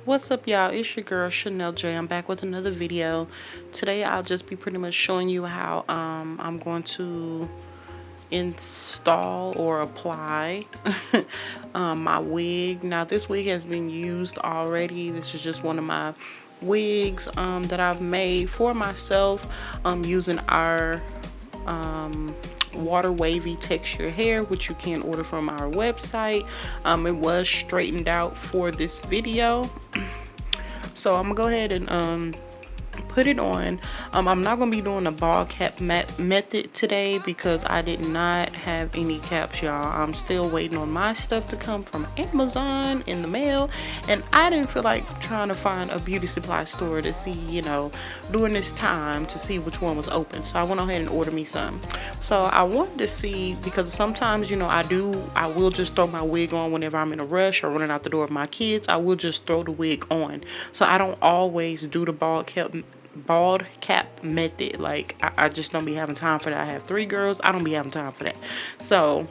What's up, y'all? It's your girl Chanel J. I'm back with another video. Today I'll just be pretty much showing you how I'm going to install or apply my wig. Now this wig has been used already. This is just one of my wigs that I've made for myself using our water wavy texture hair, which you can order from our website. It was straightened out for this video. So I'm gonna go ahead and put it on. I'm not gonna be doing a ball cap method today because I did not have any caps, y'all. I'm still waiting on my stuff to come from Amazon in the mail, and I didn't feel like trying to find a beauty supply store to see, you know, during this time to see which one was open. So I went ahead and ordered me some. So I wanted to see, because sometimes, you know, I will just throw my wig on whenever I'm in a rush or running out the door with my kids. I will just throw the wig on. So I don't always do the bald cap method. Like I just don't be having time for that. I have 3 girls. I don't be having time for that. So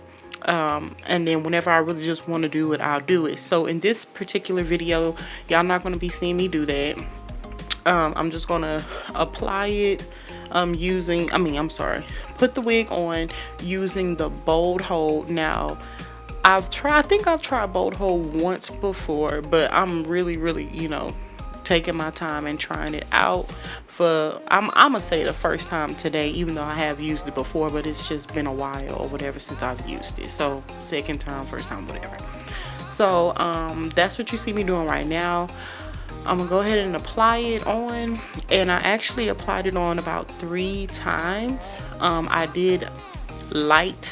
and then whenever I really just want to do it, I'll do it. So in this particular video, y'all not going to be seeing me do that. I'm just gonna apply it put the wig on using the bold hold. Now I think I've tried bold hold once before, but I'm really, you know, taking my time and trying it out for I'm gonna say the first time today, even though I have used it before, but it's just been a while or whatever since I've used it. So second time, first time, whatever. So that's what you see me doing right now. I'm gonna go ahead and apply it on, and I actually applied it on about 3 times. I did light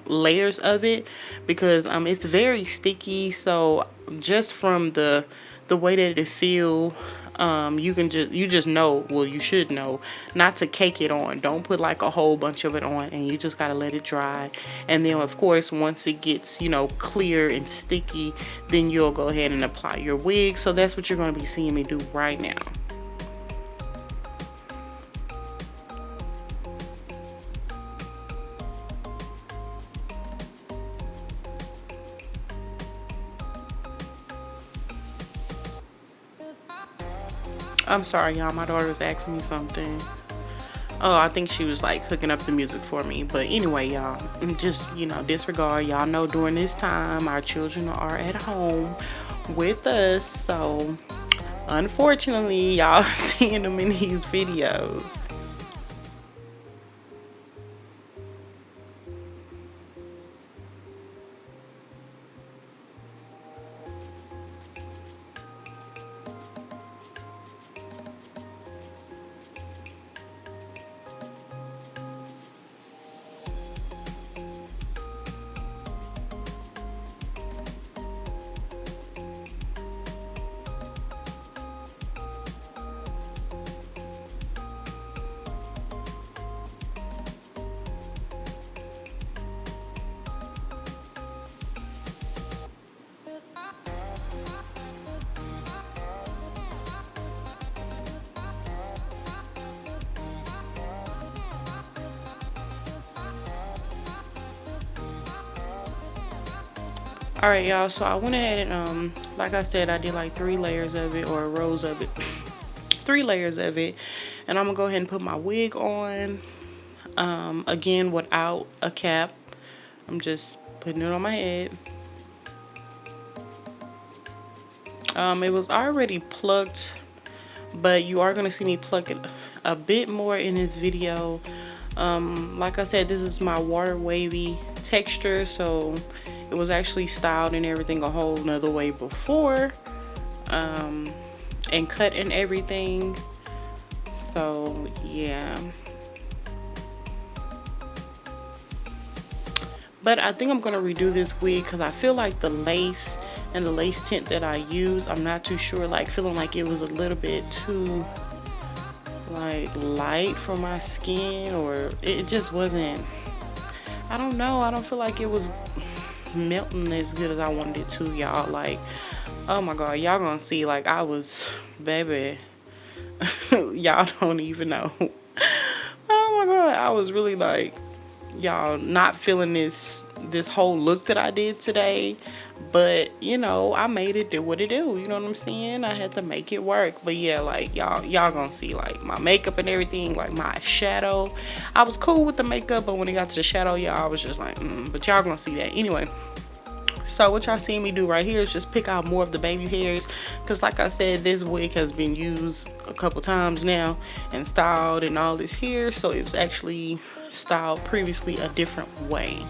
layers of it because it's very sticky. So just from the way that it feel, you just know, well, you should know not to cake it on. Don't put like a whole bunch of it on, and you just gotta let it dry. And then of course once it gets, you know, clear and sticky, then you'll go ahead and apply your wig. So that's what you're going to be seeing me do right now. I'm sorry, y'all. My daughter was asking me something. Oh, I think she was like hooking up the music for me. But anyway, y'all, just, you know, disregard. Y'all know during this time our children are at home with us. So unfortunately, y'all seeing them in these videos. Alright, y'all, so I went ahead and like I said, I did like 3 layers of it, or rows of it. 3 layers of it. And I'm gonna go ahead and put my wig on, again without a cap. I'm just putting it on my head. It was already plucked, but you are gonna see me pluck it a bit more in this video. Like I said, this is my water wavy texture, so it was actually styled and everything a whole nother way before, and cut and everything. So yeah, but I think I'm gonna redo this wig because I feel like the lace and the lace tint that I used, I'm not too sure, like feeling like it was a little bit too like light for my skin, or it just wasn't, I don't know, I don't feel like it was melting as good as I wanted it to, y'all. Like, oh my god, y'all gonna see, like I was, baby, y'all don't even know. Oh my god, I was really like, y'all, not feeling this whole look that I did today. But you know, I made it do what it do. You know what I'm saying? I had to make it work. But yeah, like y'all gonna see like my makeup and everything, like my shadow. I was cool with the makeup, but when it got to the shadow, y'all, I was just like, but y'all gonna see that anyway. So what y'all see me do right here is just pick out more of the baby hairs, because like I said, this wig has been used a couple times now and styled and all this here, so it was actually styled previously a different way.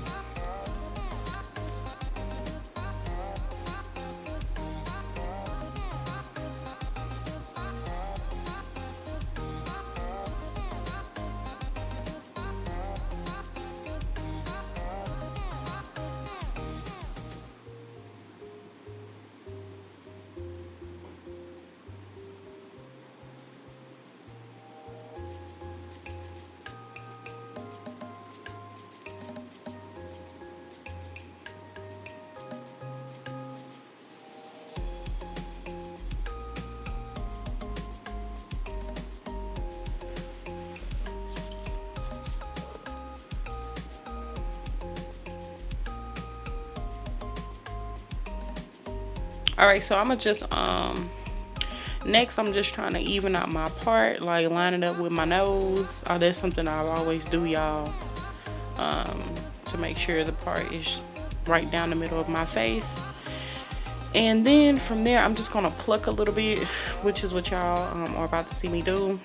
Alright, so I'm gonna just next I'm just trying to even out my part, like line it up with my nose. That's something I always do, y'all, to make sure the part is right down the middle of my face. And then from there I'm just gonna pluck a little bit, which is what y'all are about to see me do,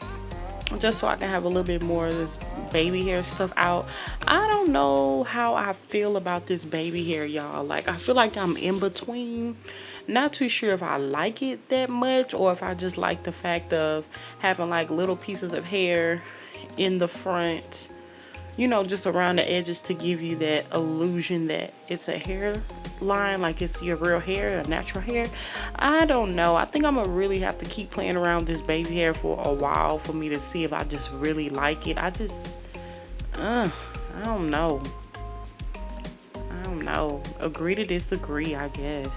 just so I can have a little bit more of this baby hair stuff out. I don't know how I feel about this baby hair, y'all. Like, I feel like I'm in between. Not too sure if I like it that much, or if I just like the fact of having like little pieces of hair in the front, you know, just around the edges, to give you that illusion that it's a hairline, like it's your real hair, a natural hair. I don't know. I think I'm gonna really have to keep playing around with this baby hair for a while for me to see if I just really like it. I don't know. I don't know. Agree to disagree, I guess.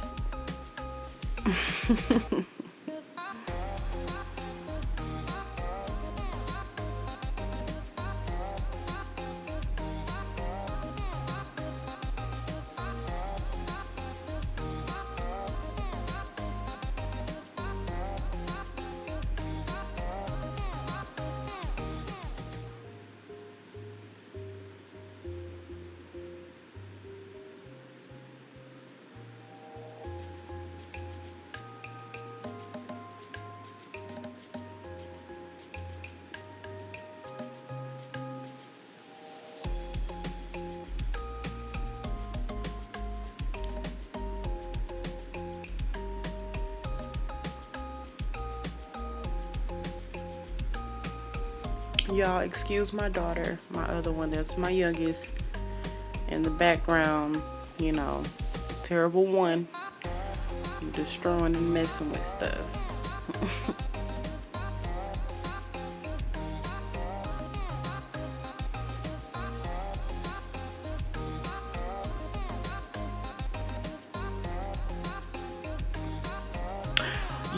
Y'all excuse my daughter, my other one, that's my youngest, in the background, you know, terrible one, destroying and messing with stuff.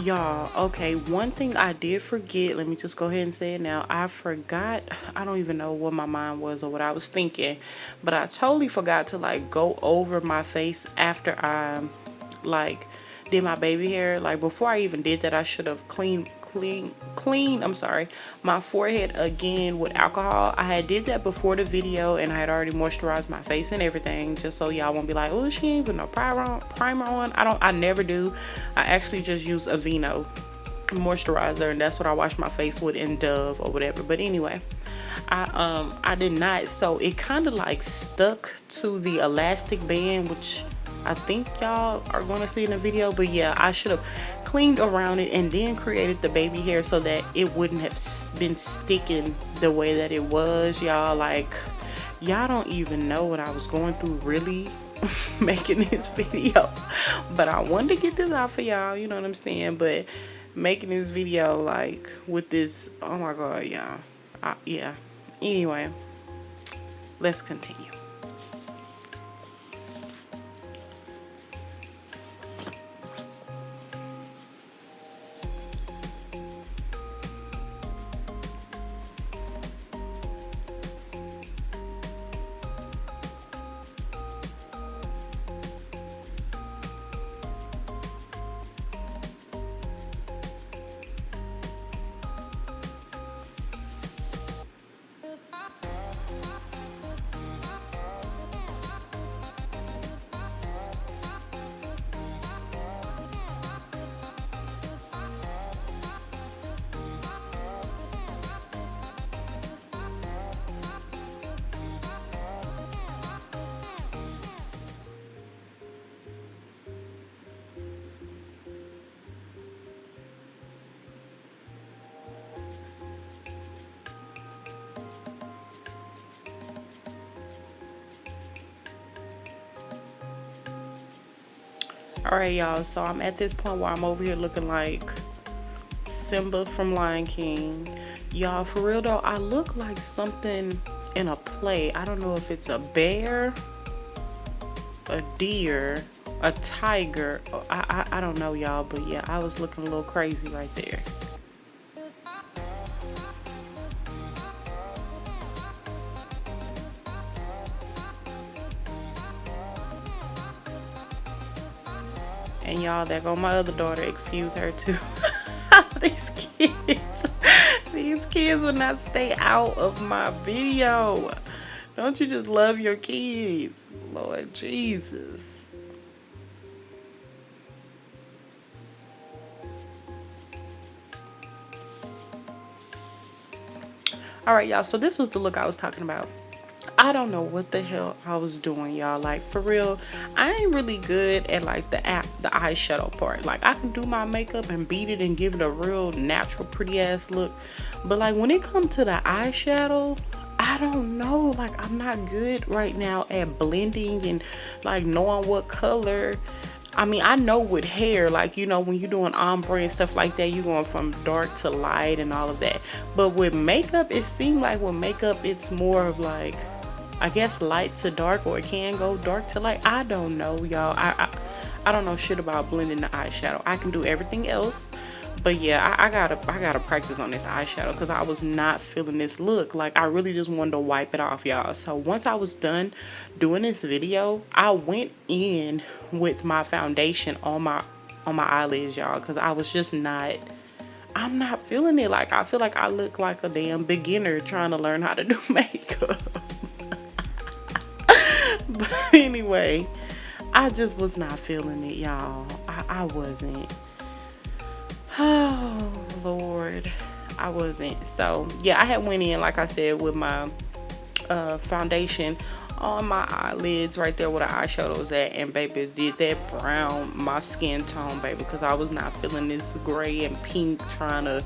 Y'all, okay, one thing I did forget, let me just go ahead and say it now. I forgot, I don't even know what my mind was or what I was thinking, but I totally forgot to like go over my face after I like did my baby hair. Like, before I even did that, I should have cleaned I'm sorry, my forehead again with alcohol. I had did that before the video, and I had already moisturized my face and everything, just so y'all won't be like, oh, she ain't put no primer on. I never do. I actually just use Aveeno moisturizer, and that's what I wash my face with, in Dove or whatever. But anyway, I did not, so it kind of like stuck to the elastic band, which I think y'all are gonna see in the video. But yeah, I should have cleaned around it and then created the baby hair so that it wouldn't have been sticking the way that it was, y'all. Like, y'all don't even know what I was going through really making this video, but I wanted to get this out for y'all, you know what I'm saying. But making this video like with this, oh my god, y'all, yeah, anyway, let's continue. Alright, y'all, so I'm at this point where I'm over here looking like Simba from Lion King. Y'all, for real though, I look like something in a play. I don't know if it's a bear, a deer, a tiger. I don't know, y'all, but yeah, I was looking a little crazy right there. And y'all, there go my other daughter, excuse her too. These kids will not stay out of my video. Don't you just love your kids? Lord Jesus. Alright, y'all, so this was the look I was talking about. I don't know what the hell I was doing, y'all. Like, for real, I ain't really good at like the eyeshadow part. Like, I can do my makeup and beat it and give it a real natural pretty ass look, but like when it comes to the eyeshadow, I don't know. Like, I'm not good right now at blending and like knowing what color. I mean, I know with hair, like, you know, when you're doing ombre and stuff like that, you're going from dark to light and all of that. But with makeup, it seems like with makeup, it's more of like, I guess, light to dark, or it can go dark to light. I don't know, y'all. I don't know shit about blending the eyeshadow. I can do everything else, but yeah, I gotta practice on this eyeshadow because I was not feeling this look. Like, I really just wanted to wipe it off, y'all. So once I was done doing this video, I went in with my foundation on my eyelids, y'all, because I was just I'm not feeling it. Like, I feel like I look like a damn beginner trying to learn how to do makeup. But anyway, I just was not feeling it, y'all. I wasn't. Oh, Lord. I wasn't. So, yeah, I had went in, like I said, with my foundation on my eyelids right there where the eyeshadow was at. And, baby, did that brown my skin tone, baby, because I was not feeling this gray and pink trying to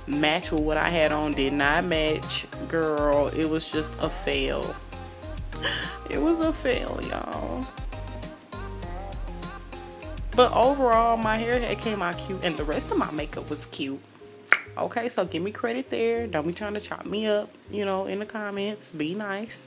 match with what I had on. Did not match, girl. It was just a fail. It was a fail, y'all. But overall, my hair came out cute, and the rest of my makeup was cute. Okay, so give me credit there. Don't be trying to chop me up, you know, in the comments. Be nice.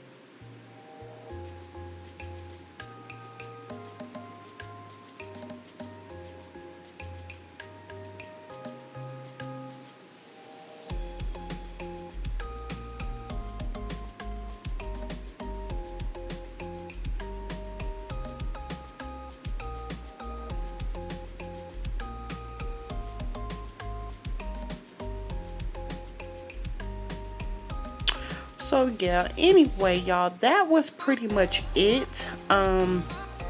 So yeah, anyway, y'all, that was pretty much it. And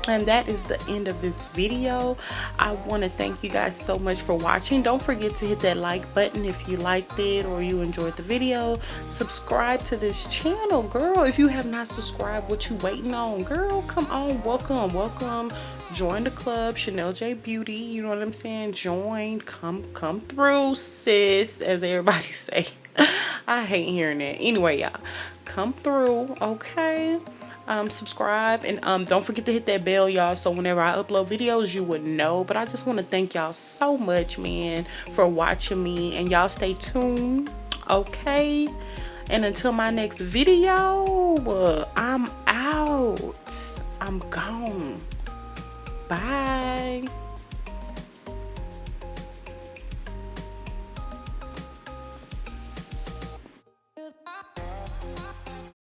that is the end of this video. I want to thank you guys so much for watching. Don't forget to hit that like button if you liked it or you enjoyed the video. Subscribe to this channel, girl. If you have not subscribed, what you waiting on, girl? Come on, welcome. Join the club, Chanel J Beauty. You know what I'm saying? Join, come through, sis, as everybody say. I hate hearing that. Anyway, y'all, come through, okay? Subscribe, and don't forget to hit that bell, y'all, so whenever I upload videos, you would know. But I just want to thank y'all so much, man, for watching me, and y'all stay tuned, okay? And until my next video, I'm out. I'm gone. Bye.